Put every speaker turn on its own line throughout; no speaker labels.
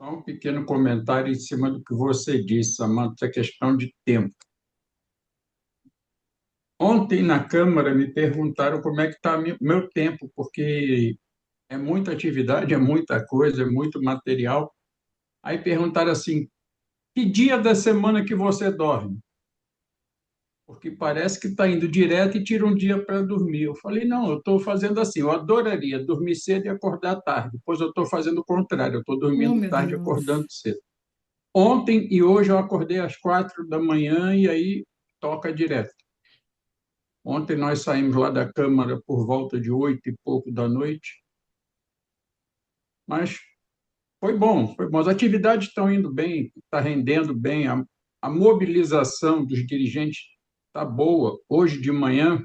Só um pequeno comentário em cima do que você disse, Samantha, essa questão de tempo. Ontem, na Câmara, me perguntaram como é que está meu tempo, porque é muita atividade, é muita coisa, é muito material. Aí perguntaram assim, que dia da semana que você dorme? Porque parece que está indo direto e tira um dia para dormir. Eu falei, não, eu estou fazendo assim, eu adoraria dormir cedo e acordar tarde. Depois eu estou fazendo o contrário, eu estou
Oh,
dormindo
meu
tarde e
Deus.
acordando cedo. Ontem e hoje eu acordei às 4 da manhã e aí toca direto. Ontem nós saímos lá da Câmara por volta de 8 e pouco da noite, mas foi bom, foi bom. As atividades estão indo bem, está rendendo bem, a mobilização dos dirigentes está boa. Hoje de manhã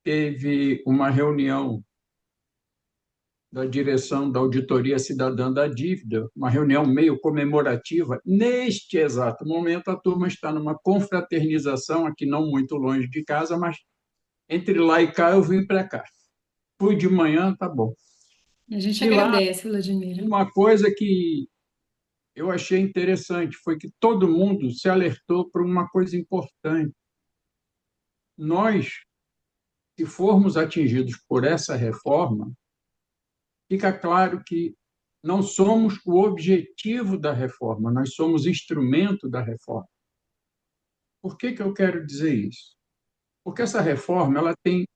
teve uma reunião da direção da Auditoria Cidadã da Dívida, uma reunião meio comemorativa. Neste exato momento, a turma está numa confraternização, aqui não muito longe de casa, mas entre lá e cá eu vim para cá. Fui de manhã, tá bom.
A gente
E lá,
agradece, Vladimir.
uma coisa que eu achei interessante foi que todo mundo se alertou para uma coisa importante. Nós, se formos atingidos por essa reforma, fica claro que não somos o objetivo da reforma, nós somos instrumento da reforma. Por que que eu quero dizer isso? Porque essa reforma, ela tem,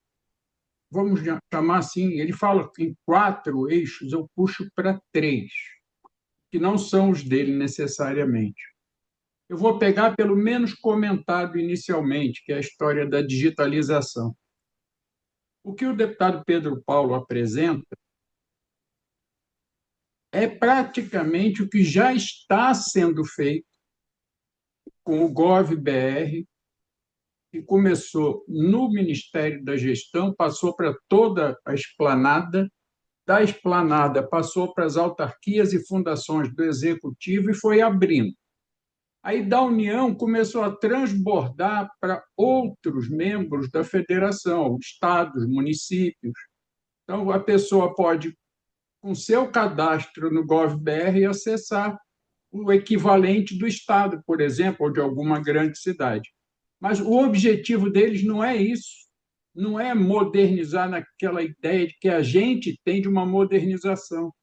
vamos chamar assim, ele fala em quatro eixos, eu puxo para três, que não são os dele necessariamente. Eu vou pegar pelo menos comentado inicialmente, que é a história da digitalização. O que o deputado Pedro Paulo apresenta é praticamente o que já está sendo feito com o GovBR, que começou no Ministério da Gestão, passou para toda a esplanada, da esplanada passou para as autarquias e fundações do Executivo e foi abrindo. Aí da União começou a transbordar para outros membros da federação, estados, municípios. Então, a pessoa pode, com seu cadastro no GovBR, acessar o equivalente do estado, por exemplo, ou de alguma grande cidade. Mas o objetivo deles não é isso, não é modernizar naquela ideia de que a gente tem de uma modernização.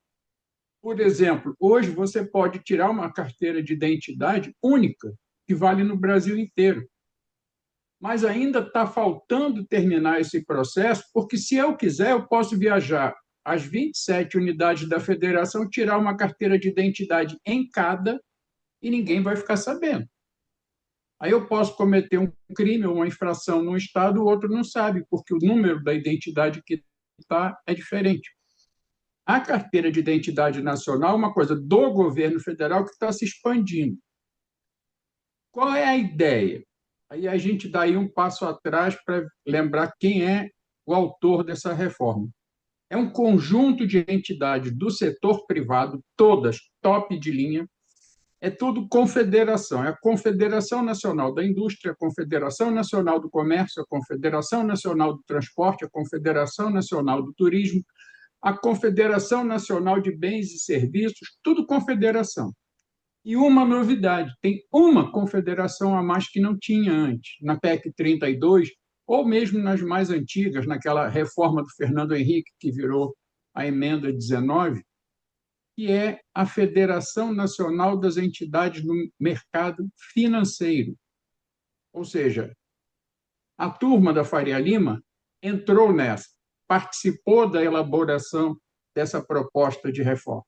Por exemplo, hoje você pode tirar uma carteira de identidade única, que vale no Brasil inteiro. Mas ainda está faltando terminar esse processo, porque se eu quiser, eu posso viajar às 27 unidades da federação, tirar uma carteira de identidade em cada e ninguém vai ficar sabendo. Aí eu posso cometer um crime ou uma infração num estado, o outro não sabe, porque o número da identidade que está é diferente. A carteira de identidade nacional é uma coisa do governo federal que está se expandindo. Qual é a ideia? Aí a gente dá aí um passo atrás para lembrar quem é o autor dessa reforma. É um conjunto de entidades do setor privado, todas top de linha, é tudo confederação. É a Confederação Nacional da Indústria, a Confederação Nacional do Comércio, a Confederação Nacional do Transporte, a Confederação Nacional do Turismo, a Confederação Nacional de Bens e Serviços, tudo confederação. E uma novidade, tem uma confederação a mais que não tinha antes, na PEC 32, ou mesmo nas mais antigas, naquela reforma do Fernando Henrique, que virou a emenda 19, que é a Federação Nacional das Entidades do Mercado Financeiro. Ou seja, a turma da Faria Lima entrou nessa, participou da elaboração dessa proposta de reforma.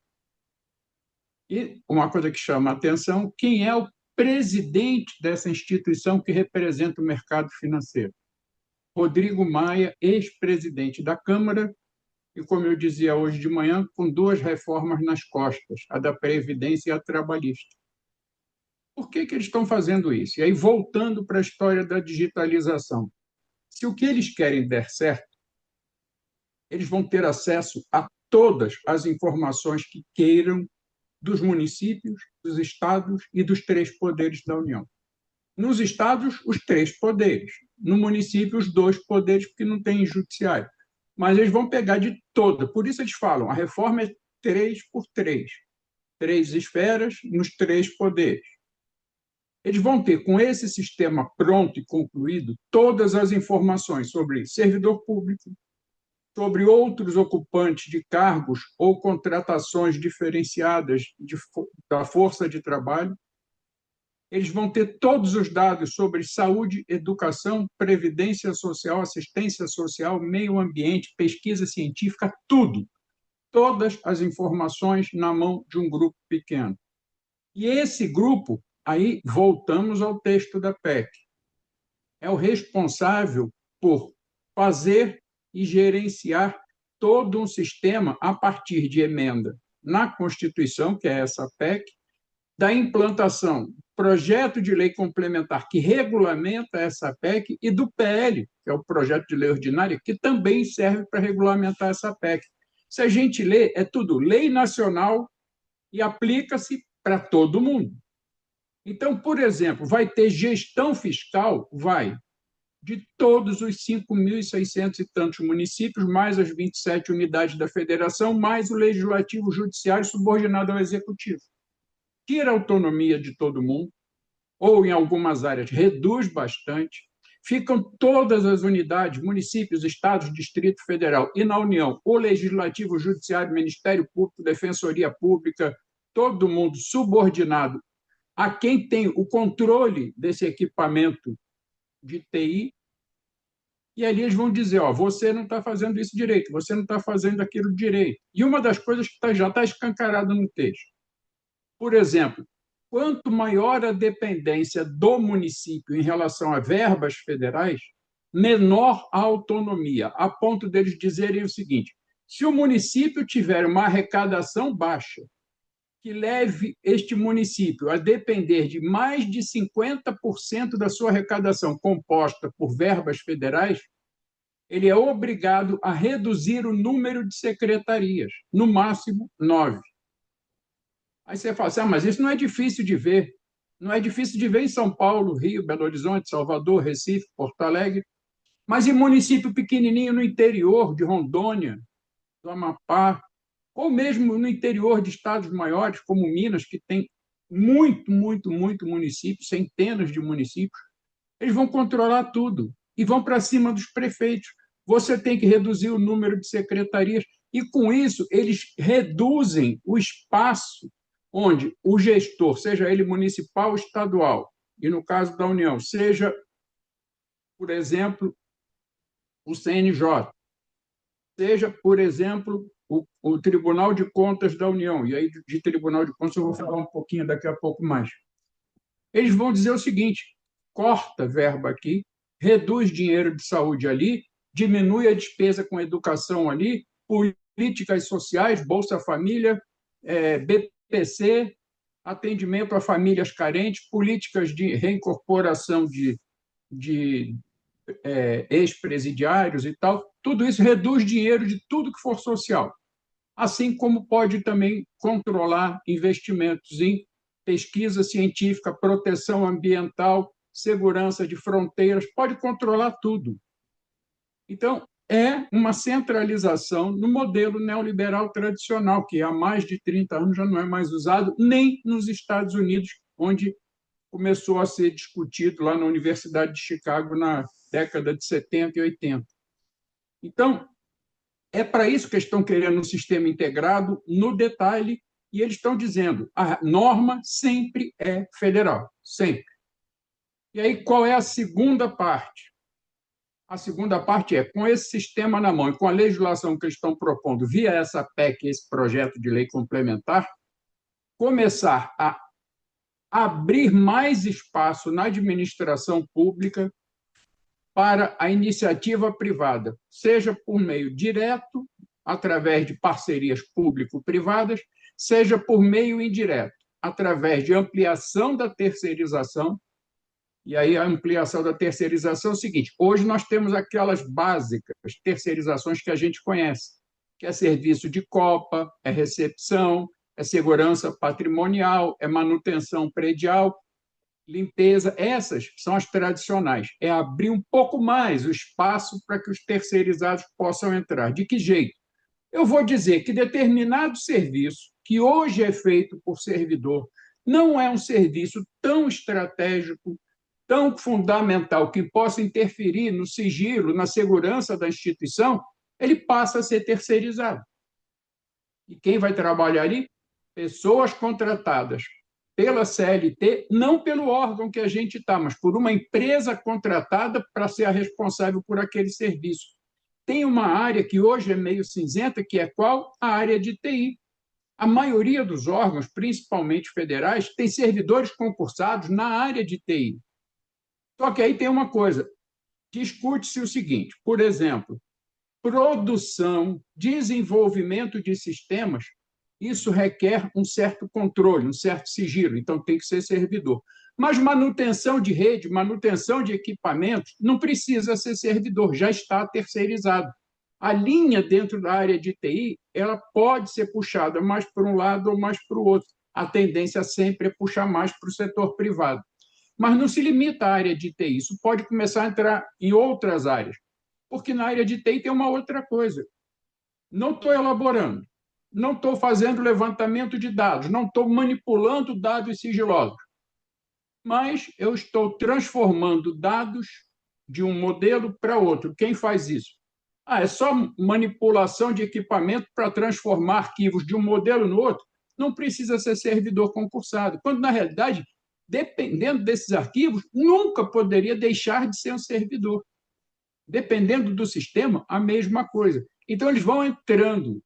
E uma coisa que chama a atenção, quem é o presidente dessa instituição que representa o mercado financeiro? Rodrigo Maia, ex-presidente da Câmara, e, como eu dizia hoje de manhã, com duas reformas nas costas, a da Previdência e a trabalhista. Por que que eles estão fazendo isso? E aí, voltando para a história da digitalização. Se o que eles querem der certo, eles vão ter acesso a todas as informações que queiram dos municípios, dos estados e dos três poderes da União. Nos estados, os três poderes. No município, os dois poderes, porque não tem judiciário. Mas eles vão pegar de toda. Por isso eles falam, a reforma é 3 por 3. três esferas, nos três poderes. Eles vão ter, com esse sistema pronto e concluído, todas as informações sobre servidor público, sobre outros ocupantes de cargos ou contratações diferenciadas da força de trabalho. Eles vão ter todos os dados sobre saúde, educação, previdência social, assistência social, meio ambiente, pesquisa científica, tudo. Todas as informações na mão de um grupo pequeno. E esse grupo, aí voltamos ao texto da PEC, é o responsável por fazer e gerenciar todo um sistema a partir de emenda na Constituição, que é essa PEC, da implantação do projeto de lei complementar que regulamenta essa PEC e do PL, que é o projeto de lei ordinária, que também serve para regulamentar essa PEC. Se a gente lê, é tudo lei nacional e aplica-se para todo mundo. Então, por exemplo, vai ter gestão fiscal? Vai. De todos os 5.600 e tantos municípios, mais as 27 unidades da federação, mais o legislativo judiciário subordinado ao executivo. Tira a autonomia de todo mundo, ou em algumas áreas reduz bastante. Ficam todas as unidades, municípios, estados, Distrito Federal e na União, o Legislativo, o Judiciário, Ministério Público, Defensoria Pública, todo mundo subordinado a quem tem o controle desse equipamento de TI, e ali eles vão dizer, ó, você não está fazendo isso direito, você não está fazendo aquilo direito. E uma das coisas que já está escancarada no texto, por exemplo, quanto maior a dependência do município em relação a verbas federais, menor a autonomia, a ponto deles dizerem o seguinte: se o município tiver uma arrecadação baixa, que leve este município a depender de mais de 50% da sua arrecadação composta por verbas federais, ele é obrigado a reduzir o número de secretarias, no máximo 9. Aí você fala assim, mas isso não é difícil de ver. Não é difícil de ver em São Paulo, Rio, Belo Horizonte, Salvador, Recife, Porto Alegre, mas em município pequenininho no interior de Rondônia, do Amapá, ou mesmo no interior de estados maiores, como Minas, que tem muito municípios, centenas de municípios, eles vão controlar tudo e vão para cima dos prefeitos. Você tem que reduzir o número de secretarias e, com isso, eles reduzem o espaço onde o gestor, seja ele municipal ou estadual, e no caso da União, seja, por exemplo, o CNJ, seja, por exemplo, o Tribunal de Contas da União, e aí de Tribunal de Contas eu vou falar um pouquinho daqui a pouco mais. Eles vão dizer o seguinte: corta verba aqui, reduz dinheiro de saúde ali, diminui a despesa com educação ali, políticas sociais, Bolsa Família, BPC, atendimento a famílias carentes, políticas de reincorporação de ex-presidiários e tal, tudo isso reduz dinheiro de tudo que for social. Assim como pode também controlar investimentos em pesquisa científica, proteção ambiental, segurança de fronteiras, pode controlar tudo. Então, é uma centralização no modelo neoliberal tradicional, que há mais de 30 anos já não é mais usado, nem nos Estados Unidos, onde começou a ser discutido lá na Universidade de Chicago na década de 70 e 80. Então, é para isso que eles estão querendo um sistema integrado no detalhe, e eles estão dizendo a norma sempre é federal, sempre. E aí, qual é a segunda parte? A segunda parte é, com esse sistema na mão e com a legislação que eles estão propondo via essa PEC, esse projeto de lei complementar, começar a abrir mais espaço na administração pública para a iniciativa privada, seja por meio direto, através de parcerias público-privadas, seja por meio indireto, através de ampliação da terceirização. E aí a ampliação da terceirização é o seguinte: hoje nós temos aquelas básicas terceirizações que a gente conhece, que é serviço de copa, é recepção, é segurança patrimonial, é manutenção predial, limpeza. Essas são as tradicionais. É abrir um pouco mais o espaço para que os terceirizados possam entrar. De que jeito? Eu vou dizer que determinado serviço, que hoje é feito por servidor, não é um serviço tão estratégico, tão fundamental, que possa interferir no sigilo, na segurança da instituição, ele passa a ser terceirizado. E quem vai trabalhar ali? Pessoas contratadas pela CLT, não pelo órgão que a gente está, mas por uma empresa contratada para ser a responsável por aquele serviço. Tem uma área que hoje é meio cinzenta, que é qual? A área de TI. A maioria dos órgãos, principalmente federais, tem servidores concursados na área de TI. Só que aí tem uma coisa, discute-se o seguinte, por exemplo, produção, desenvolvimento de sistemas, isso requer um certo controle, um certo sigilo, então tem que ser servidor. Mas manutenção de rede, manutenção de equipamentos, não precisa ser servidor, já está terceirizado. A linha dentro da área de TI, ela pode ser puxada mais para um lado ou mais para o outro. A tendência sempre é puxar mais para o setor privado. Mas não se limita à área de TI, isso pode começar a entrar em outras áreas. Porque na área de TI tem uma outra coisa. Não estou elaborando, não estou fazendo levantamento de dados, não estou manipulando dados sigilosos, mas eu estou transformando dados de um modelo para outro. Quem faz isso? É só manipulação de equipamento para transformar arquivos de um modelo no outro? Não precisa ser servidor concursado, quando, na realidade, dependendo desses arquivos, nunca poderia deixar de ser um servidor. Dependendo do sistema, a mesma coisa. Então, eles vão entrando,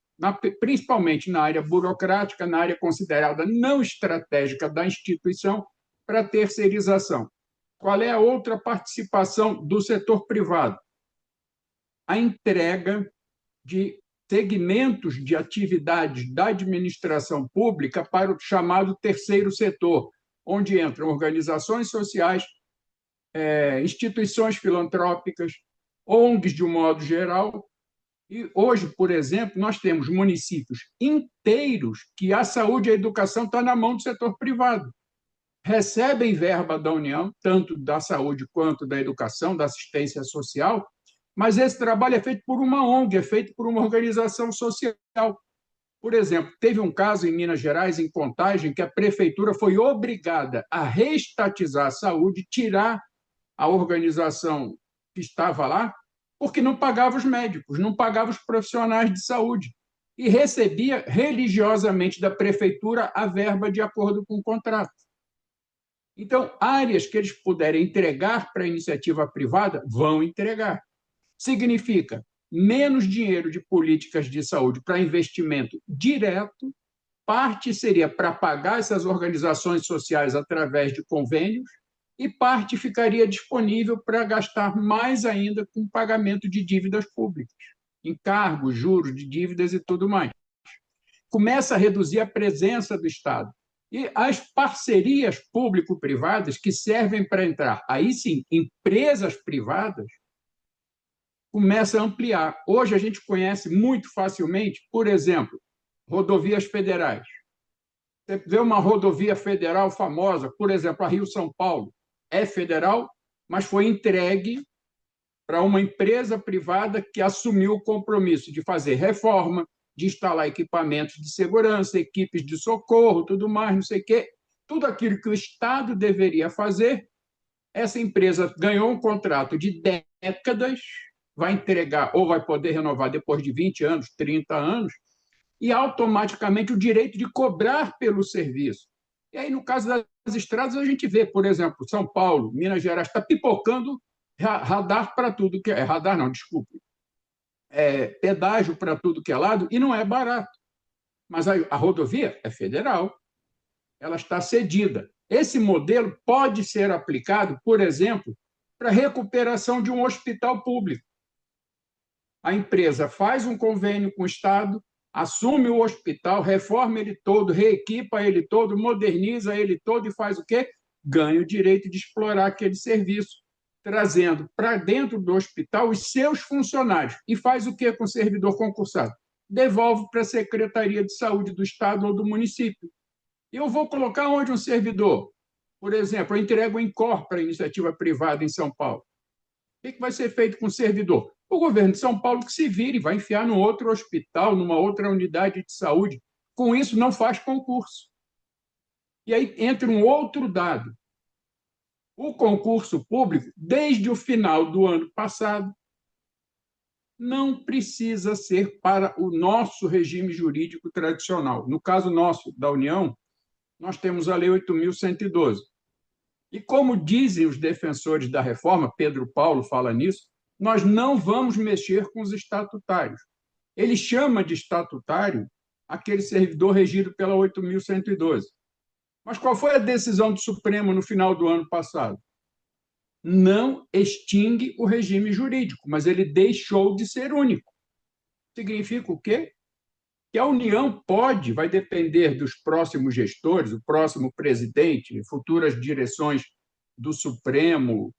principalmente na área burocrática, na área considerada não estratégica da instituição, para terceirização. Qual é a outra participação do setor privado? A entrega de segmentos de atividades da administração pública para o chamado terceiro setor, onde entram organizações sociais, instituições filantrópicas, ONGs de um modo geral. E hoje, por exemplo, nós temos municípios inteiros que a saúde e a educação estão na mão do setor privado. Recebem verba da União, tanto da saúde quanto da educação, da assistência social, mas esse trabalho é feito por uma ONG, é feito por uma organização social. Por exemplo, teve um caso em Minas Gerais, em Contagem, que a prefeitura foi obrigada a reestatizar a saúde, tirar a organização que estava lá, porque não pagava os médicos, não pagava os profissionais de saúde e recebia religiosamente da prefeitura a verba de acordo com o contrato. Então, áreas que eles puderem entregar para a iniciativa privada, vão entregar. Significa menos dinheiro de políticas de saúde para investimento direto, parte seria para pagar essas organizações sociais através de convênios, e parte ficaria disponível para gastar mais ainda com pagamento de dívidas públicas, encargos, juros de dívidas e tudo mais. Começa a reduzir a presença do Estado. E as parcerias público-privadas que servem para entrar, aí sim, empresas privadas, começa a ampliar. Hoje a gente conhece muito facilmente, por exemplo, rodovias federais. Você vê uma rodovia federal famosa, por exemplo, a Rio-São Paulo, é federal, mas foi entregue para uma empresa privada que assumiu o compromisso de fazer reforma, de instalar equipamentos de segurança, equipes de socorro, tudo mais, não sei o quê. Tudo aquilo que o Estado deveria fazer, essa empresa ganhou um contrato de décadas, vai entregar ou vai poder renovar depois de 20 anos, 30 anos, e automaticamente o direito de cobrar pelo serviço. E aí, no caso das estradas, a gente vê, por exemplo, São Paulo, Minas Gerais, está pipocando radar para tudo que é. Radar não, desculpe. Pedágio para tudo que é lado, e não é barato. Mas a rodovia é federal, ela está cedida. Esse modelo pode ser aplicado, por exemplo, para a recuperação de um hospital público. A empresa faz um convênio com o Estado, assume o hospital, reforma ele todo, reequipa ele todo, moderniza ele todo e faz o quê? Ganha o direito de explorar aquele serviço, trazendo para dentro do hospital os seus funcionários. E faz o quê com o servidor concursado? Devolve para a Secretaria de Saúde do Estado ou do município. Eu vou colocar onde um servidor? Por exemplo, eu entrego o INCOR para a iniciativa privada em São Paulo. O que vai ser feito com o servidor? O governo de São Paulo que se vire, vai enfiar num outro hospital, numa outra unidade de saúde. Com isso, não faz concurso. E aí entra um outro dado. O concurso público, desde o final do ano passado, não precisa ser para o nosso regime jurídico tradicional. No caso nosso, da União, nós temos a Lei 8.112. E como dizem os defensores da reforma, Pedro Paulo fala nisso, nós não vamos mexer com os estatutários. Ele chama de estatutário aquele servidor regido pela 8.112. Mas qual foi a decisão do Supremo no final do ano passado? Não extingue o regime jurídico, mas ele deixou de ser único. Significa o quê? Que a União pode, vai depender dos próximos gestores, o próximo presidente, futuras direções do Supremo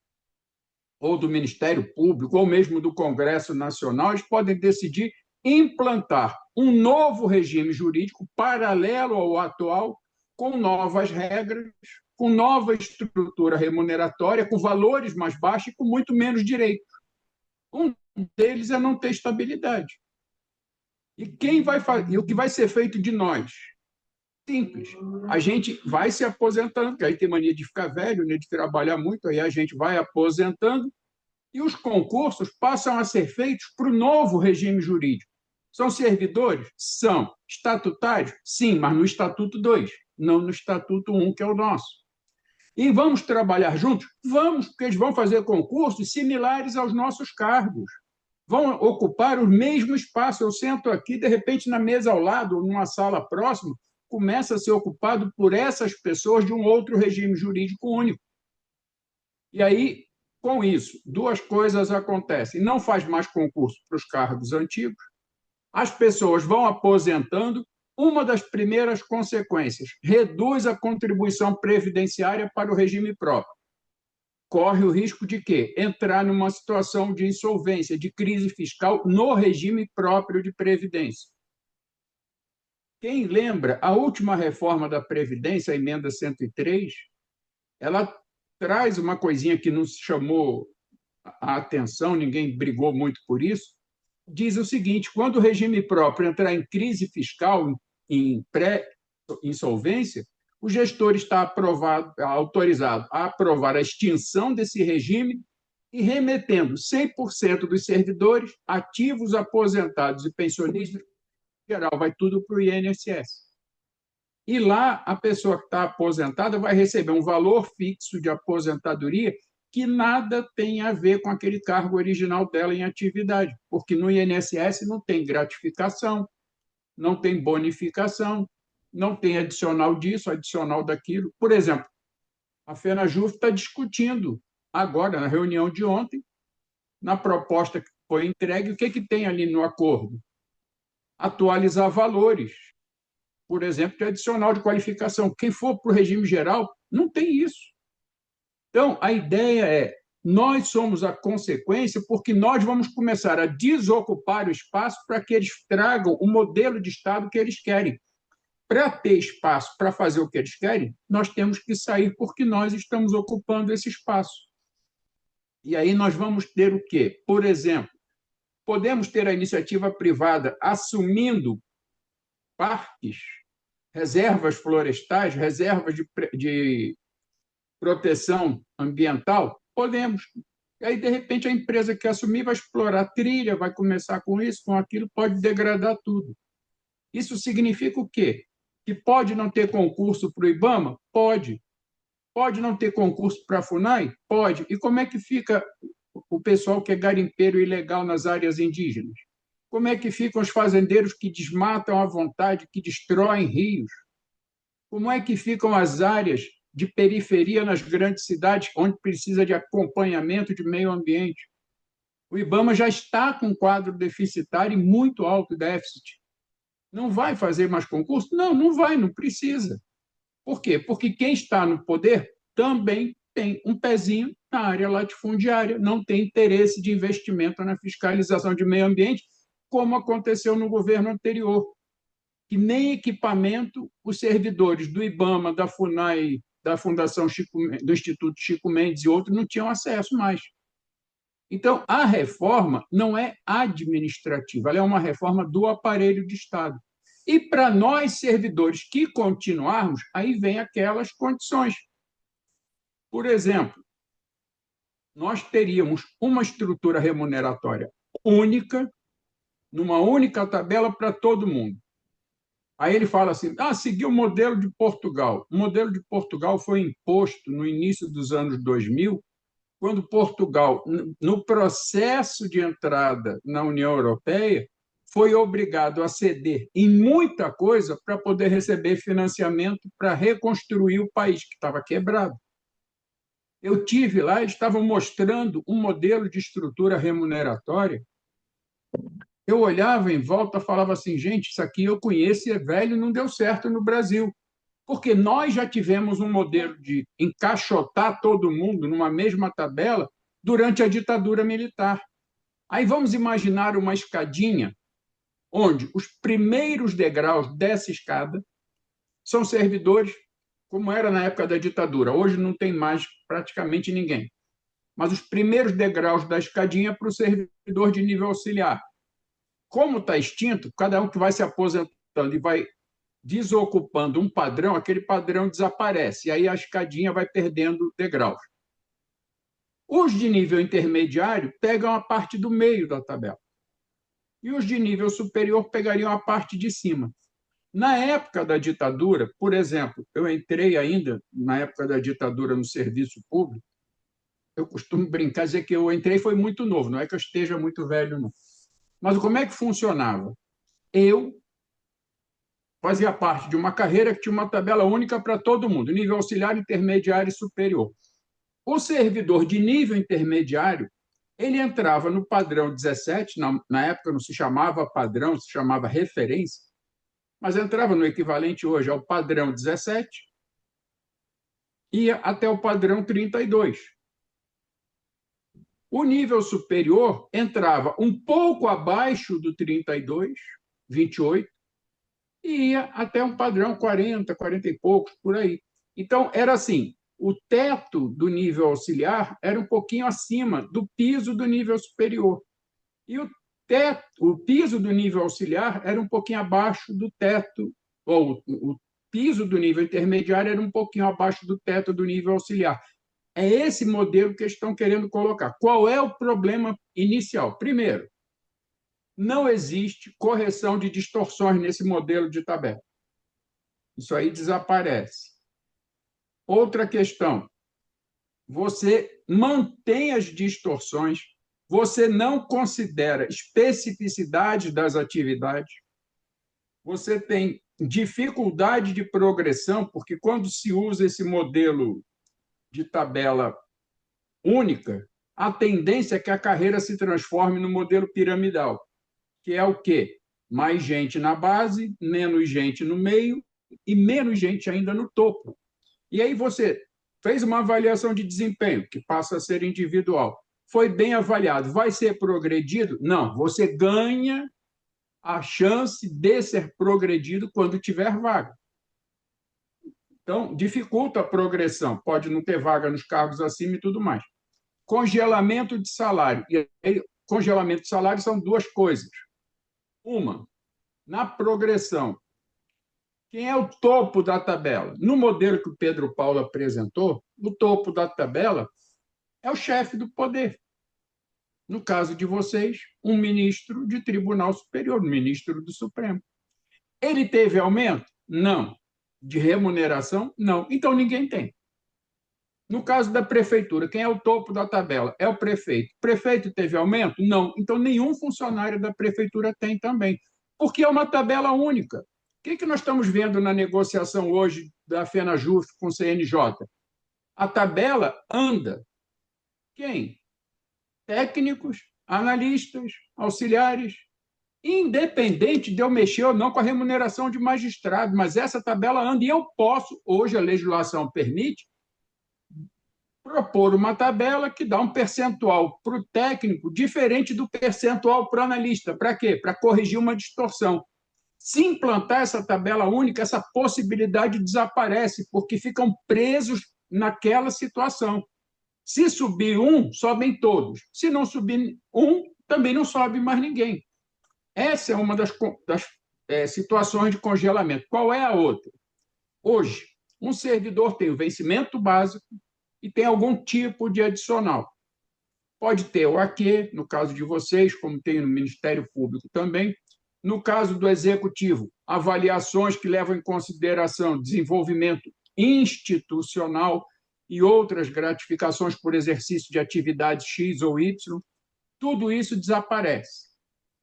ou do Ministério Público, ou mesmo do Congresso Nacional, eles podem decidir implantar um novo regime jurídico paralelo ao atual, com novas regras, com nova estrutura remuneratória, com valores mais baixos e com muito menos direitos. Um deles é não ter estabilidade. E quem vai fazer? E o que vai ser feito de nós? Simples. A gente vai se aposentando, porque aí tem mania de ficar velho, né, de trabalhar muito, aí a gente vai aposentando e os concursos passam a ser feitos para o novo regime jurídico. São servidores? São. Estatutários? Sim, mas no Estatuto 2, não no Estatuto 1, que é o nosso. E vamos trabalhar juntos? Vamos, porque eles vão fazer concursos similares aos nossos cargos. Vão ocupar o mesmo espaço. Eu sento aqui, de repente, na mesa ao lado, ou numa sala próxima, começa a ser ocupado por essas pessoas de um outro regime jurídico único. E aí, com isso, duas coisas acontecem. Não faz mais concurso para os cargos antigos, as pessoas vão aposentando. Uma das primeiras consequências, reduz a contribuição previdenciária para o regime próprio. Corre o risco de quê? Entrar numa situação de insolvência, de crise fiscal no regime próprio de previdência. Quem lembra, a última reforma da Previdência, a emenda 103, ela traz uma coisinha que nos chamou a atenção, ninguém brigou muito por isso, diz o seguinte: quando o regime próprio entrar em crise fiscal, em pré-insolvência, o gestor está autorizado a aprovar a extinção desse regime e remetendo 100% dos servidores, ativos, aposentados e pensionistas, em geral, vai tudo para o INSS. E lá, a pessoa que está aposentada vai receber um valor fixo de aposentadoria que nada tem a ver com aquele cargo original dela em atividade, porque no INSS não tem gratificação, não tem bonificação, não tem adicional disso, adicional daquilo. Por exemplo, a FenaJuve está discutindo agora, na reunião de ontem, na proposta que foi entregue, o que tem ali no acordo? Atualizar valores, por exemplo, de adicional de qualificação. Quem for para o regime geral, não tem isso. Então, a ideia é, nós somos a consequência porque nós vamos começar a desocupar o espaço para que eles tragam o modelo de Estado que eles querem. Para ter espaço para fazer o que eles querem, nós temos que sair porque nós estamos ocupando esse espaço. E aí nós vamos ter o quê? Por exemplo, podemos ter a iniciativa privada assumindo parques, reservas florestais, reservas de proteção ambiental? Podemos. E aí, de repente, a empresa que assumir vai explorar trilha, vai começar com isso, com aquilo, pode degradar tudo. Isso significa o quê? Que pode não ter concurso para o IBAMA? Pode. Pode não ter concurso para a FUNAI? Pode. E como é que fica o pessoal que é garimpeiro ilegal nas áreas indígenas? Como é que ficam os fazendeiros que desmatam à vontade, que destroem rios? Como é que ficam as áreas de periferia nas grandes cidades, onde precisa de acompanhamento de meio ambiente? O IBAMA já está com um quadro deficitário e muito alto déficit. Não vai fazer mais concurso? Não, não vai, não precisa. Por quê? Porque quem está no poder também tem um pezinho na área latifundiária, não tem interesse de investimento na fiscalização de meio ambiente, como aconteceu no governo anterior, que nem equipamento os servidores do IBAMA, da FUNAI, da Fundação Chico, do Instituto Chico Mendes e outros não tinham acesso mais. Então, a reforma não é administrativa, ela é uma reforma do aparelho de Estado. E para nós, servidores que continuarmos, aí vem aquelas condições. Por exemplo, nós teríamos uma estrutura remuneratória única, numa única tabela para todo mundo. Aí ele fala assim: seguiu o modelo de Portugal. O modelo de Portugal foi imposto no início dos anos 2000, quando Portugal, no processo de entrada na União Europeia, foi obrigado a ceder em muita coisa para poder receber financiamento para reconstruir o país, que estava quebrado. Eu tive lá, eles estavam mostrando um modelo de estrutura remuneratória. Eu olhava em volta e falava assim: gente, isso aqui eu conheço e é velho, não deu certo no Brasil. Porque nós já tivemos um modelo de encaixotar todo mundo numa mesma tabela durante a ditadura militar. Aí vamos imaginar uma escadinha onde os primeiros degraus dessa escada são servidores, como era na época da ditadura. Hoje não tem mais praticamente ninguém. Mas os primeiros degraus da escadinha para o servidor de nível auxiliar. Como está extinto, cada um que vai se aposentando e vai desocupando um padrão, aquele padrão desaparece, e aí a escadinha vai perdendo degraus. Os de nível intermediário pegam a parte do meio da tabela. E os de nível superior pegariam a parte de cima. Na época da ditadura, por exemplo, eu entrei ainda, na época da ditadura, no serviço público, eu costumo brincar, dizer que eu entrei foi muito novo, não é que eu esteja muito velho, não. Mas como é que funcionava? Eu fazia parte de uma carreira que tinha uma tabela única para todo mundo, nível auxiliar, intermediário e superior. O servidor de nível intermediário, ele entrava no padrão 17, na época não se chamava padrão, se chamava referência, mas entrava no equivalente hoje ao padrão 17, ia até o padrão 32. O nível superior entrava um pouco abaixo do 32, 28, e ia até um padrão 40, 40 e poucos, por aí. Então, era assim, o teto do nível auxiliar era um pouquinho acima do piso do nível superior. E o piso do nível auxiliar era um pouquinho abaixo do teto, ou o piso do nível intermediário era um pouquinho abaixo do teto do nível auxiliar. É esse modelo que eles estão querendo colocar. Qual é o problema inicial? Primeiro, não existe correção de distorções nesse modelo de tabela. Isso aí desaparece. Outra questão, você mantém as distorções, você não considera especificidade das atividades, você tem dificuldade de progressão, porque quando se usa esse modelo de tabela única, a tendência é que a carreira se transforme no modelo piramidal, que é o quê? Mais gente na base, menos gente no meio e menos gente ainda no topo. E aí você fez uma avaliação de desempenho, que passa a ser individual. Foi bem avaliado. Vai ser progredido? Não. Você ganha a chance de ser progredido quando tiver vaga. Então, dificulta a progressão. Pode não ter vaga nos cargos acima e tudo mais. Congelamento de salário. E aí, congelamento de salário são duas coisas. Uma, na progressão, quem é o topo da tabela? No modelo que o Pedro Paulo apresentou, o topo da tabela é o chefe do poder. No caso de vocês, um ministro de Tribunal Superior, um ministro do Supremo. Ele teve aumento? Não. De remuneração? Não. Então ninguém tem. No caso da prefeitura, quem é o topo da tabela? É o prefeito. O prefeito teve aumento? Não. Então nenhum funcionário da prefeitura tem também, porque é uma tabela única. O que nós estamos vendo na negociação hoje da FenaJuF com o CNJ? A tabela anda. Quem? Técnicos, analistas, auxiliares, independente de eu mexer ou não com a remuneração de magistrado, mas essa tabela anda e eu posso, hoje a legislação permite, propor uma tabela que dá um percentual para o técnico diferente do percentual para o analista. Para quê? Para corrigir uma distorção. Se implantar essa tabela única, essa possibilidade desaparece, porque ficam presos naquela situação. Se subir um, sobem todos. Se não subir um, também não sobe mais ninguém. Essa é uma das situações de congelamento. Qual é a outra? Hoje, um servidor tem o vencimento básico e tem algum tipo de adicional. Pode ter o AQ, no caso de vocês, como tem no Ministério Público também. No caso do Executivo, avaliações que levam em consideração desenvolvimento institucional e outras gratificações por exercício de atividade X ou Y. Tudo isso desaparece.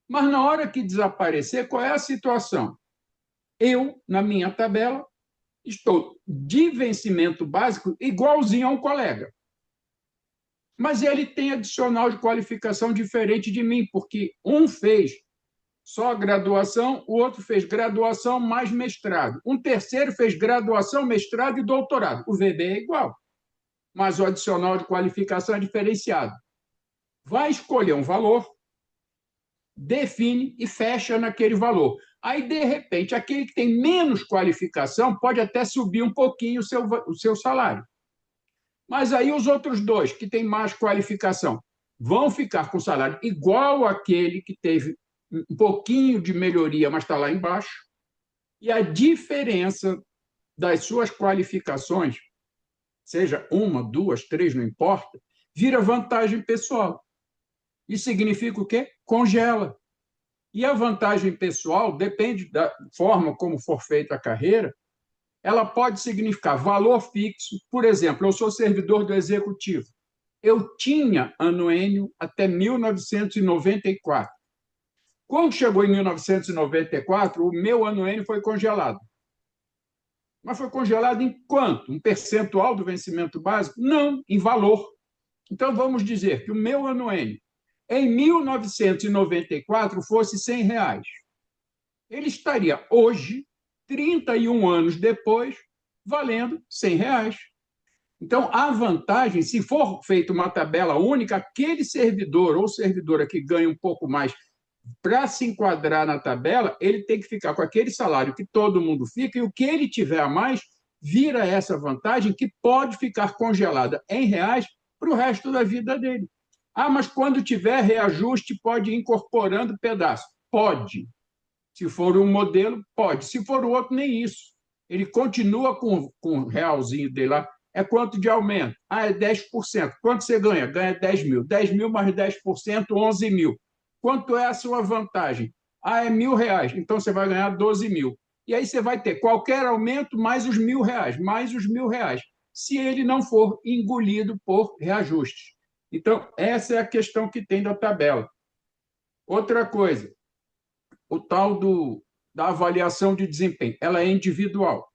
Mas na hora que desaparecer, qual é a situação? Eu, na minha tabela, estou de vencimento básico igualzinho a um colega. Mas ele tem adicional de qualificação diferente de mim, porque um fez só graduação, o outro fez graduação mais mestrado. Um terceiro fez graduação, mestrado e doutorado. O VB é igual, mas o adicional de qualificação é diferenciado. Vai escolher um valor, define e fecha naquele valor. Aí, de repente, aquele que tem menos qualificação pode até subir um pouquinho o seu salário. Mas aí os outros dois, que têm mais qualificação, vão ficar com salário igual àquele que teve um pouquinho de melhoria, mas está lá embaixo. E a diferença das suas qualificações, seja uma, duas, três, não importa, vira vantagem pessoal. Isso significa o quê? Congela. E a vantagem pessoal depende da forma como for feita a carreira. Ela pode significar valor fixo. Por exemplo, eu sou servidor do Executivo. Eu tinha anuênio até 1994. Quando chegou em 1994, o meu anuênio foi congelado. Mas foi congelado em quanto? Um percentual do vencimento básico? Não, em valor. Então, vamos dizer que o meu anuênio, em 1994, fosse R$ 100. Ele estaria hoje, 31 anos depois, valendo R$ 100. Então, a vantagem, se for feita uma tabela única, aquele servidor ou servidora que ganha um pouco mais, para se enquadrar na tabela, ele tem que ficar com aquele salário que todo mundo fica, e o que ele tiver a mais vira essa vantagem que pode ficar congelada em reais para o resto da vida dele. Ah, mas quando tiver reajuste, pode ir incorporando pedaço. Pode. Se for um modelo, pode. Se for o outro, nem isso. Ele continua com o realzinho dele lá. É quanto de aumento? Ah, é 10%. Quanto você ganha? Ganha 10 mil. 10 mil mais 10%, 11 mil. Quanto é a sua vantagem? Ah, é R$ 1.000. Então você vai ganhar 12 mil. E aí você vai ter qualquer aumento mais os R$ 1.000, mais os R$ 1.000, se ele não for engolido por reajustes. Então, essa é a questão que tem da tabela. Outra coisa, o tal da avaliação de desempenho, ela é individual.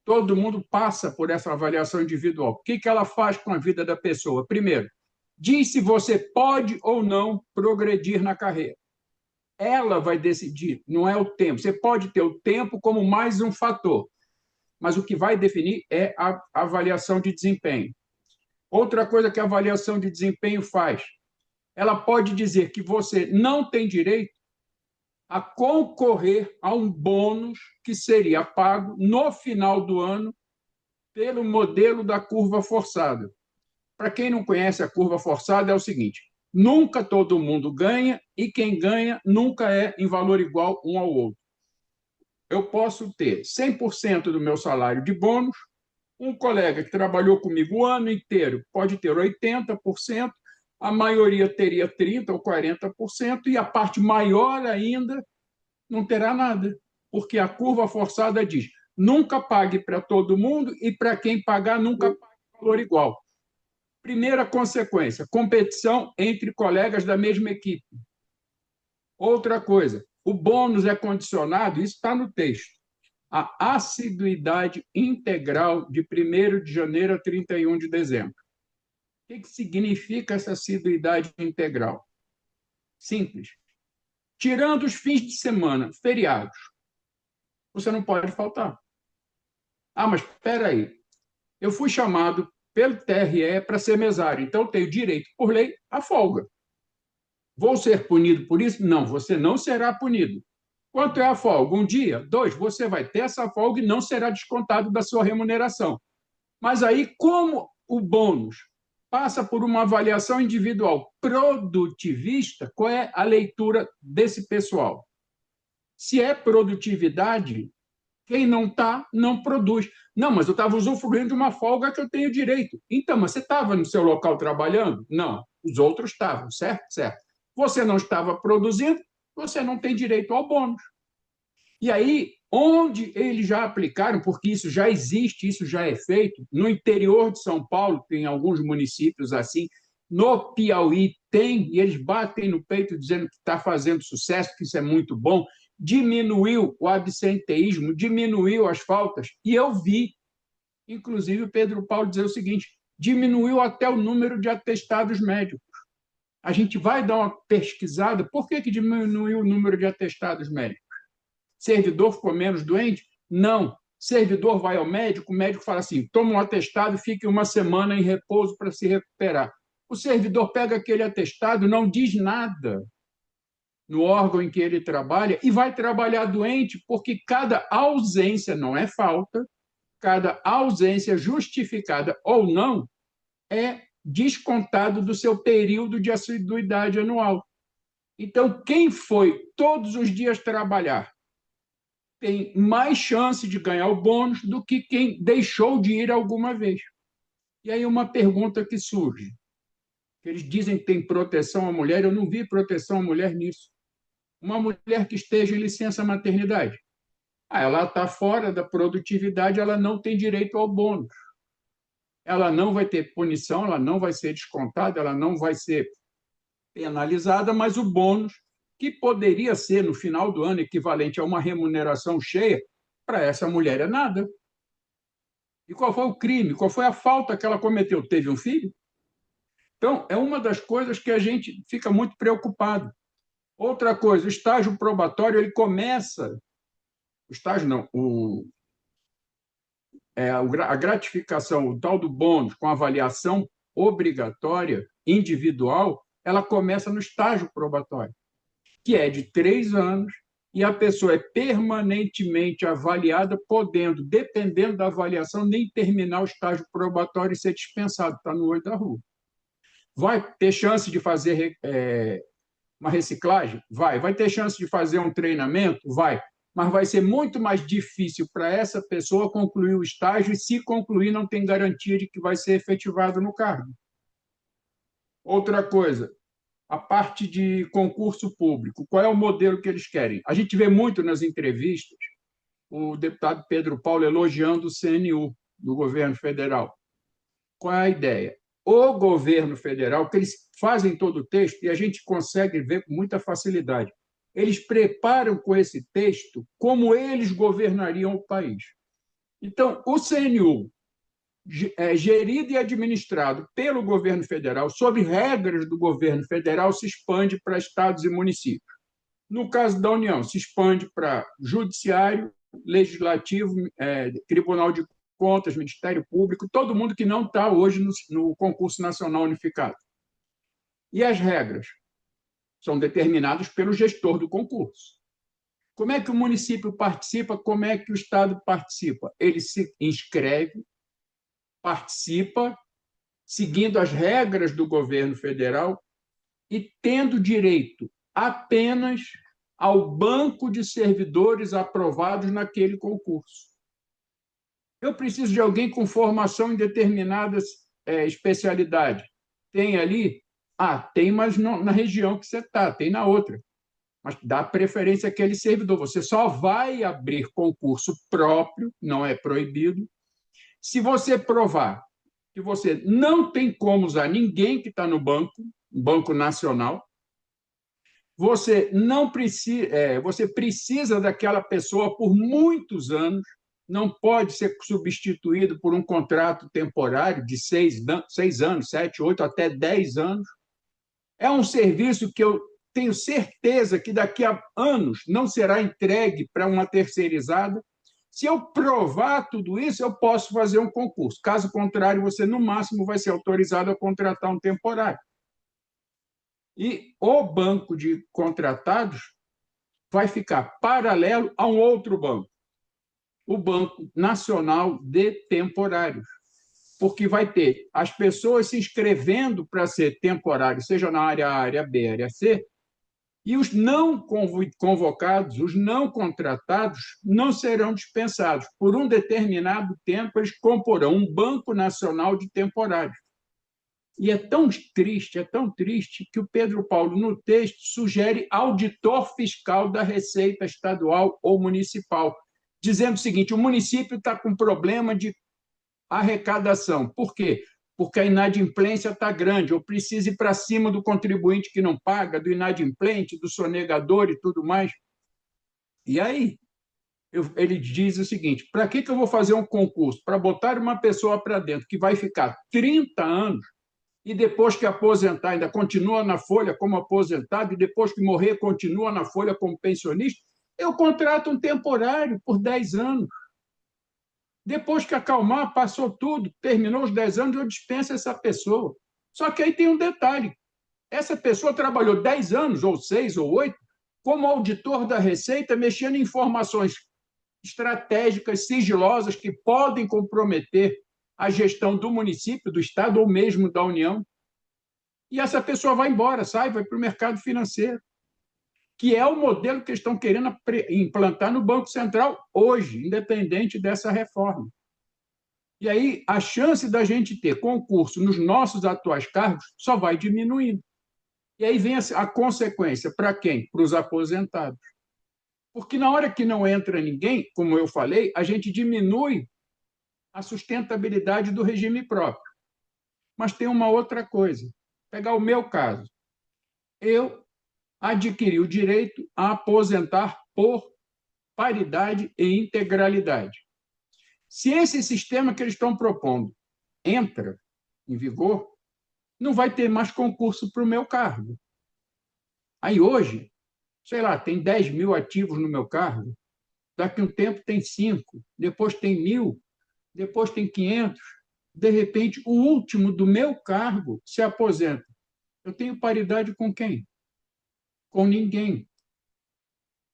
Todo mundo passa por essa avaliação individual. O que ela faz com a vida da pessoa? Primeiro, diz se você pode ou não progredir na carreira. Ela vai decidir, não é o tempo. Você pode ter o tempo como mais um fator, mas o que vai definir é a avaliação de desempenho. Outra coisa que a avaliação de desempenho faz, ela pode dizer que você não tem direito a concorrer a um bônus que seria pago no final do ano pelo modelo da curva forçada. Para quem não conhece a curva forçada, é o seguinte: nunca todo mundo ganha e quem ganha nunca é em valor igual um ao outro. Eu posso ter 100% do meu salário de bônus, um colega que trabalhou comigo o ano inteiro pode ter 80%, a maioria teria 30% ou 40%, e a parte maior ainda não terá nada, porque a curva forçada diz: nunca pague para todo mundo e para quem pagar, nunca pague valor igual. Primeira consequência, competição entre colegas da mesma equipe. Outra coisa, o bônus é condicionado, isso está no texto, a assiduidade integral de 1º de janeiro a 31 de dezembro. O que significa essa assiduidade integral? Simples. Tirando os fins de semana, feriados, você não pode faltar. Ah, mas espera aí. Eu fui chamado pelo TRE para ser mesário, então eu tenho direito, por lei, à folga. Vou ser punido por isso? Não, você não será punido. Quanto é a folga? Um dia? Dois? Você vai ter essa folga e não será descontado da sua remuneração. Mas aí, como o bônus passa por uma avaliação individual produtivista. Qual é a leitura desse pessoal? Se é produtividade, quem não está, não produz. Não, mas eu estava usufruindo de uma folga que eu tenho direito. Então, mas você estava no seu local trabalhando? Não, os outros estavam, certo? Certo. Você não estava produzindo, você não tem direito ao bônus. E aí, onde eles já aplicaram, porque isso já existe, isso já é feito, no interior de São Paulo, tem alguns municípios assim, no Piauí tem, e eles batem no peito dizendo que está fazendo sucesso, que isso é muito bom, diminuiu o absenteísmo, diminuiu as faltas, e eu vi, inclusive, o Pedro Paulo dizer o seguinte: diminuiu até o número de atestados médicos. A gente vai dar uma pesquisada, por que diminuiu o número de atestados médicos? Servidor ficou menos doente? Não. Servidor vai ao médico, o médico fala assim: toma um atestado e fique uma semana em repouso para se recuperar. O servidor pega aquele atestado, não diz nada no órgão em que ele trabalha e vai trabalhar doente, porque cada ausência não é falta, cada ausência justificada ou não é descontado do seu período de assiduidade anual. Então, quem foi todos os dias trabalhar tem mais chance de ganhar o bônus do que quem deixou de ir alguma vez. E aí uma pergunta que surge. Eles dizem que tem proteção à mulher, eu não vi proteção à mulher nisso. Uma mulher que esteja em licença maternidade, ela está fora da produtividade, ela não tem direito ao bônus. Ela não vai ter punição, ela não vai ser descontada, ela não vai ser penalizada, mas o bônus, que poderia ser, no final do ano, equivalente a uma remuneração cheia, para essa mulher é nada. E qual foi o crime? Qual foi a falta que ela cometeu? Teve um filho? Então, é uma das coisas que a gente fica muito preocupado. Outra coisa, o estágio probatório, ele começa... O estágio não, a gratificação, o tal do bônus, com avaliação obrigatória, individual, ela começa no estágio probatório, que é de 3 anos, e a pessoa é permanentemente avaliada, podendo, dependendo da avaliação, nem terminar o estágio probatório e ser dispensado, está no olho da rua. Vai ter chance de fazer uma reciclagem? Vai. Vai ter chance de fazer um treinamento? Vai. Mas vai ser muito mais difícil para essa pessoa concluir o estágio, e se concluir, não tem garantia de que vai ser efetivado no cargo. Outra coisa, a parte de concurso público. Qual é o modelo que eles querem? A gente vê muito nas entrevistas o deputado Pedro Paulo elogiando o CNU do governo federal. Qual é a ideia? O governo federal, que eles fazem todo o texto e a gente consegue ver com muita facilidade, eles preparam com esse texto como eles governariam o país. Então, o CNU, gerido e administrado pelo governo federal, sob regras do governo federal, se expande para estados e municípios. No caso da União, se expande para judiciário, legislativo, Tribunal de Contas, Ministério Público, todo mundo que não está hoje no concurso nacional unificado. E as regras são determinadas pelo gestor do concurso. Como é que o município participa? Como é que o Estado participa? Ele se inscreve, participa, seguindo as regras do governo federal e tendo direito apenas ao banco de servidores aprovados naquele concurso. Eu preciso de alguém com formação em determinadas especialidade. Tem ali? Tem, mas não, na região que você está, tem na outra. Mas dá preferência àquele servidor. Você só vai abrir concurso próprio, não é proibido, se você provar que você não tem como usar ninguém que está no Banco Nacional, você não precisa, você precisa daquela pessoa por muitos anos, não pode ser substituído por um contrato temporário de 6 anos, 7, 8, até 10 anos. É um serviço que eu tenho certeza que daqui a anos não será entregue para uma terceirizada. Se eu provar tudo isso, eu posso fazer um concurso. Caso contrário, você, no máximo, vai ser autorizado a contratar um temporário. E o banco de contratados vai ficar paralelo a um outro banco, o Banco Nacional de Temporários. porque vai ter as pessoas se inscrevendo para ser temporário, seja na área A, área B, área C, e os não convocados, os não contratados, não serão dispensados. Por um determinado tempo, eles comporão um banco nacional de temporários. E é tão triste, que o Pedro Paulo, no texto, sugere auditor fiscal da Receita Estadual ou Municipal, dizendo o seguinte: o município está com problema de arrecadação. Por quê? Porque a inadimplência está grande, ou precisa ir para cima do contribuinte que não paga, do inadimplente, do sonegador e tudo mais. E aí, ele diz o seguinte: para que eu vou fazer um concurso? Para botar uma pessoa para dentro que vai ficar 30 anos e depois que aposentar ainda continua na folha como aposentado e depois que morrer continua na folha como pensionista? Eu contrato um temporário por 10 anos. Depois que acalmar, passou tudo, terminou os 10 anos, eu dispenso essa pessoa. Só que aí tem um detalhe: essa pessoa trabalhou 10 anos, ou 6 ou 8, como auditor da Receita, mexendo em informações estratégicas, sigilosas, que podem comprometer a gestão do município, do Estado ou mesmo da União. E essa pessoa vai embora, sai, vai para o mercado financeiro, que é o modelo que eles estão querendo implantar no Banco Central hoje, independente dessa reforma. E aí a chance da gente ter concurso nos nossos atuais cargos só vai diminuindo. E aí vem a consequência para quem? Para os aposentados. Porque na hora que não entra ninguém, como eu falei, a gente diminui a sustentabilidade do regime próprio. Mas tem uma outra coisa. Pegar o meu caso. Eu adquiri o direito a aposentar por paridade e integralidade. Se esse sistema que eles estão propondo entra em vigor, não vai ter mais concurso para o meu cargo. Aí hoje, sei lá, tem 10 mil ativos no meu cargo, daqui a um tempo tem 5, depois tem 1.000, depois tem 500, de repente o último do meu cargo se aposenta. Eu tenho paridade com quem? Com ninguém.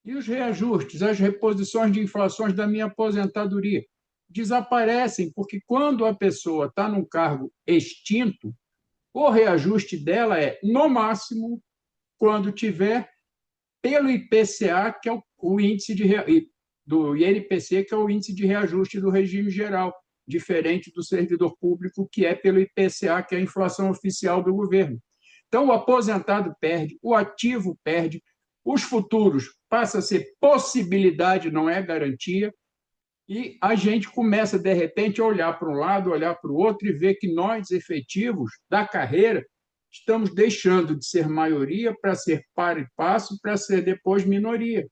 E os reajustes, as reposições de inflações da minha aposentadoria desaparecem, porque quando a pessoa está num cargo extinto, o reajuste dela é, no máximo, quando tiver pelo IPCA, que é o índice do INPC, que é o índice de reajuste do regime geral, diferente do servidor público, que é pelo IPCA, que é a inflação oficial do governo. Então, o aposentado perde, o ativo perde, os futuros passa a ser possibilidade, não é garantia, e a gente começa, de repente, a olhar para um lado, olhar para o outro e ver que nós, efetivos da carreira, estamos deixando de ser maioria para ser par e passo, para ser depois minoria.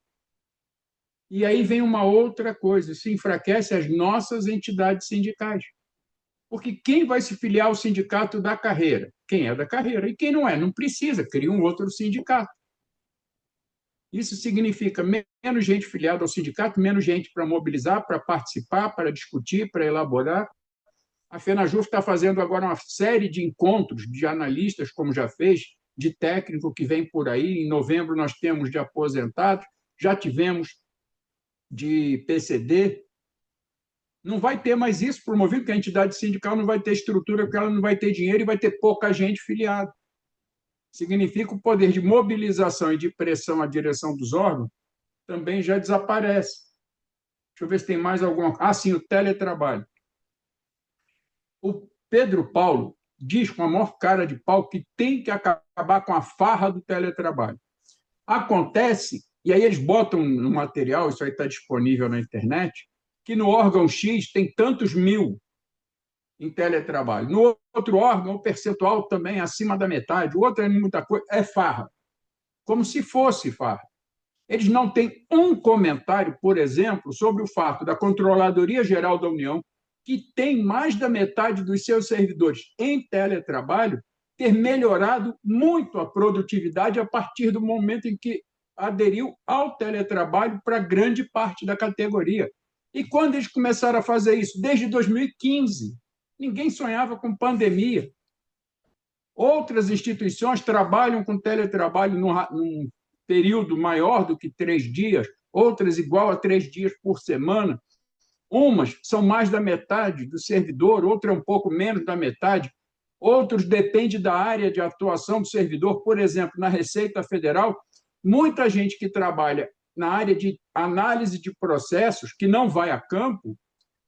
E aí vem uma outra coisa: se enfraquece as nossas entidades sindicais. Porque quem vai se filiar ao sindicato da carreira? Quem é da carreira. E quem não é? Não precisa, cria um outro sindicato. Isso significa menos gente filiada ao sindicato, menos gente para mobilizar, para participar, para discutir, para elaborar. A FenaJuF está fazendo agora uma série de encontros de analistas, como já fez, de técnico que vem por aí. Em novembro nós temos de aposentados, já tivemos de PCD. Não vai ter mais isso promovido, porque a entidade sindical não vai ter estrutura, porque ela não vai ter dinheiro e vai ter pouca gente filiada. Significa o poder de mobilização e de pressão à direção dos órgãos também já desaparece. Deixa eu ver se tem mais alguma. Ah, sim, o teletrabalho. O Pedro Paulo diz com a maior cara de pau que tem que acabar com a farra do teletrabalho. Acontece, e aí eles botam no material, isso aí está disponível na internet, que no órgão X tem tantos mil em teletrabalho. No outro órgão, o percentual também é acima da metade, o outro é muita coisa, é farra. Como se fosse farra. Eles não têm um comentário, por exemplo, sobre o fato da Controladoria Geral da União, que tem mais da metade dos seus servidores em teletrabalho, ter melhorado muito a produtividade a partir do momento em que aderiu ao teletrabalho para grande parte da categoria. E quando eles começaram a fazer isso? Desde 2015. Ninguém sonhava com pandemia. Outras instituições trabalham com teletrabalho num período maior do que 3 dias, outras igual a 3 dias por semana. Umas são mais da metade do servidor, outra é um pouco menos da metade, outros depende da área de atuação do servidor. Por exemplo, na Receita Federal, muita gente que trabalha na área de análise de processos, que não vai a campo,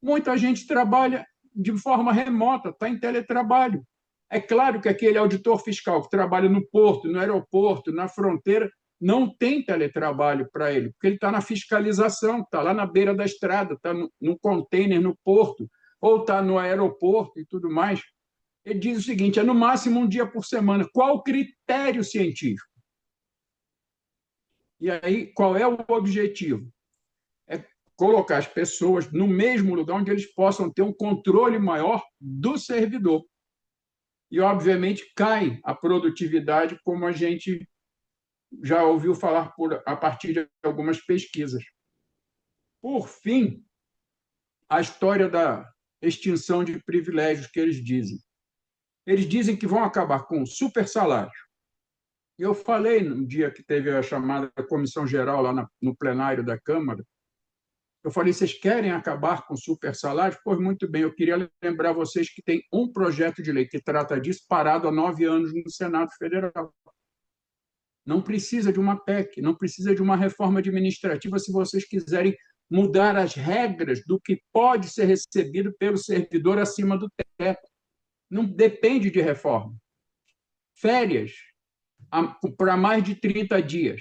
muita gente trabalha de forma remota, está em teletrabalho. É claro que aquele auditor fiscal que trabalha no porto, no aeroporto, na fronteira, não tem teletrabalho para ele, porque ele está na fiscalização, está lá na beira da estrada, está no container no porto, ou está no aeroporto e tudo mais. Ele diz o seguinte: é no máximo um dia por semana. Qual o critério científico? E aí, qual é o objetivo? É colocar as pessoas no mesmo lugar onde eles possam ter um controle maior do servidor. E, obviamente, cai a produtividade, como a gente já ouviu falar a partir de algumas pesquisas. Por fim, a história da extinção de privilégios que eles dizem. Eles dizem que vão acabar com o super salário. Eu falei no dia que teve a chamada comissão geral lá no plenário da Câmara, eu falei: vocês querem acabar com o super salário? Pois muito bem, eu queria lembrar vocês que tem um projeto de lei que trata disso parado há 9 anos no Senado Federal. Não precisa de uma PEC, não precisa de uma reforma administrativa se vocês quiserem mudar as regras do que pode ser recebido pelo servidor acima do teto. Não depende de reforma. Férias para mais de 30 dias.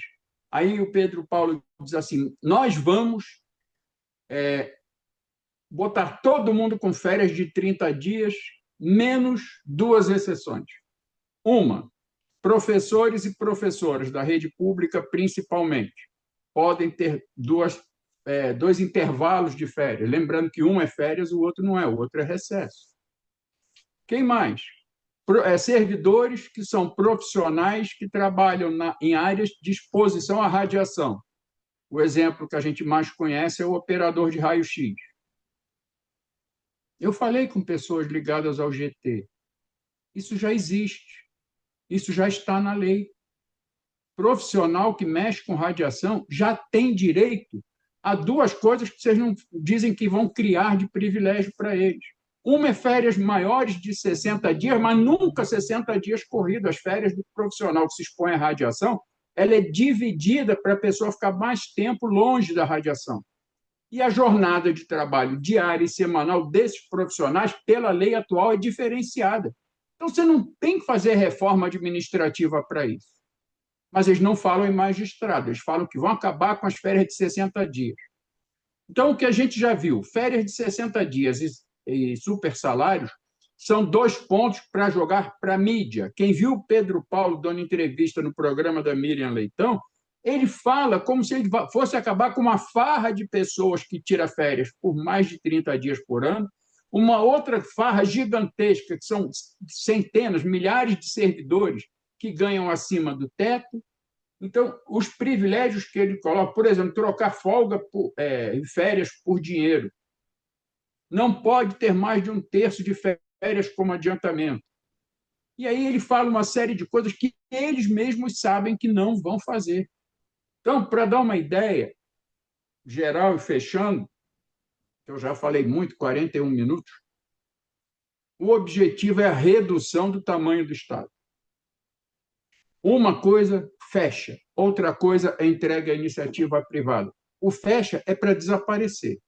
Aí o Pedro Paulo diz assim: nós vamos botar todo mundo com férias de 30 dias, menos duas exceções. Uma, professores e professoras da rede pública, principalmente, podem ter dois intervalos de férias. Lembrando que um é férias, o outro não é, o outro é recesso. Quem mais? Servidores que são profissionais que trabalham em áreas de exposição à radiação. O exemplo que a gente mais conhece é o operador de raio-x. Eu falei com pessoas ligadas ao GT. Isso já existe. Isso já está na lei. Profissional que mexe com radiação já tem direito a duas coisas que vocês não dizem que vão criar de privilégio para eles. Uma é férias maiores de 60 dias, mas nunca 60 dias corridos. As férias do profissional que se expõe à radiação, ela é dividida para a pessoa ficar mais tempo longe da radiação. E a jornada de trabalho diária e semanal desses profissionais, pela lei atual, é diferenciada. Então, você não tem que fazer reforma administrativa para isso. Mas eles não falam em magistrado, eles falam que vão acabar com as férias de 60 dias. Então, o que a gente já viu, férias de 60 dias e super salários, são 2 pontos para jogar para a mídia. Quem viu o Pedro Paulo dando entrevista no programa da Miriam Leitão, ele fala como se ele fosse acabar com uma farra de pessoas que tira férias por mais de 30 dias por ano, uma outra farra gigantesca, que são centenas, milhares de servidores que ganham acima do teto. Então, os privilégios que ele coloca, por exemplo, trocar folga em férias por dinheiro. Não pode ter mais de 1/3 de férias como adiantamento. E aí ele fala uma série de coisas que eles mesmos sabem que não vão fazer. Então, para dar uma ideia geral e fechando, eu já falei muito, 41 minutos, o objetivo é a redução do tamanho do Estado. Uma coisa fecha, outra coisa é entrega à iniciativa privada. O fecha é para desaparecer.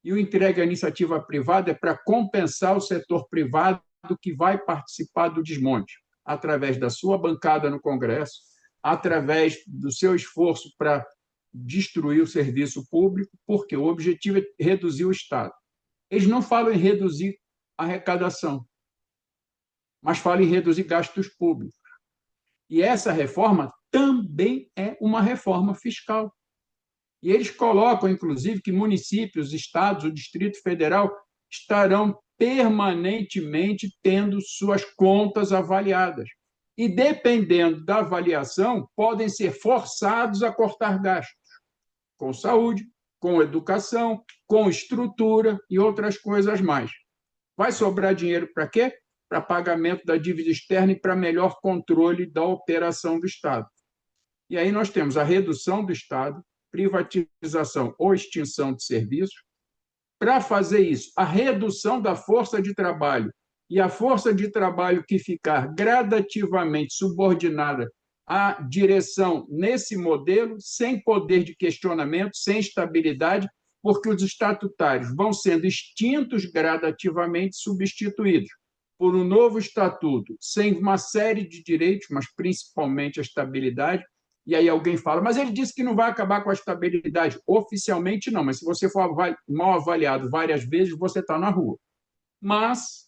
E o entrega à iniciativa privada é para compensar o setor privado que vai participar do desmonte, através da sua bancada no Congresso, através do seu esforço para destruir o serviço público, porque o objetivo é reduzir o Estado. Eles não falam em reduzir a arrecadação, mas falam em reduzir gastos públicos. E essa reforma também é uma reforma fiscal. E eles colocam, inclusive, que municípios, estados, o Distrito Federal estarão permanentemente tendo suas contas avaliadas. E, dependendo da avaliação, podem ser forçados a cortar gastos com saúde, com educação, com estrutura e outras coisas mais. Vai sobrar dinheiro para quê? Para pagamento da dívida externa e para melhor controle da operação do Estado. E aí nós temos a redução do Estado, privatização ou extinção de serviços, para fazer isso, a redução da força de trabalho e a força de trabalho que ficar gradativamente subordinada à direção nesse modelo, sem poder de questionamento, sem estabilidade, porque os estatutários vão sendo extintos gradativamente, substituídos por um novo estatuto, sem uma série de direitos, mas principalmente a estabilidade. E aí alguém fala, mas ele disse que não vai acabar com a estabilidade. Oficialmente não, mas se você for mal avaliado várias vezes, você está na rua. Mas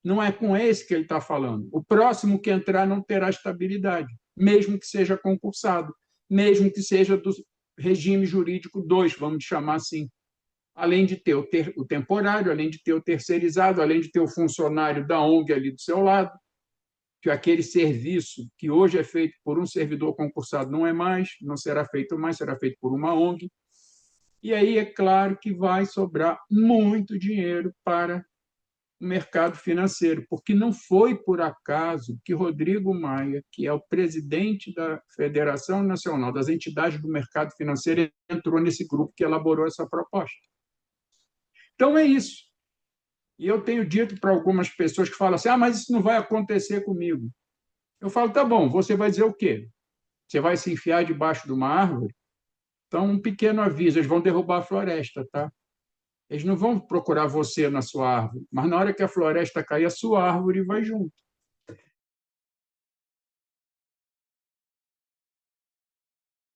não é com esse que ele está falando. O próximo que entrar não terá estabilidade, mesmo que seja concursado, mesmo que seja do regime jurídico 2, vamos chamar assim. Além de ter o temporário, além de ter o terceirizado, além de ter o funcionário da ONG ali do seu lado, que aquele serviço que hoje é feito por um servidor concursado não é mais, não será feito mais, será feito por uma ONG. E aí é claro que vai sobrar muito dinheiro para o mercado financeiro, porque não foi por acaso que Rodrigo Maia, que é o presidente da Federação Nacional das Entidades do Mercado Financeiro, entrou nesse grupo que elaborou essa proposta. Então é isso. E eu tenho dito para algumas pessoas que falam assim: ah, mas isso não vai acontecer comigo. Eu falo: tá bom, você vai dizer o quê? Você vai se enfiar debaixo de uma árvore? Então, um pequeno aviso: eles vão derrubar a floresta, tá? Eles não vão procurar você na sua árvore, mas na hora que a floresta cair, a sua árvore vai junto.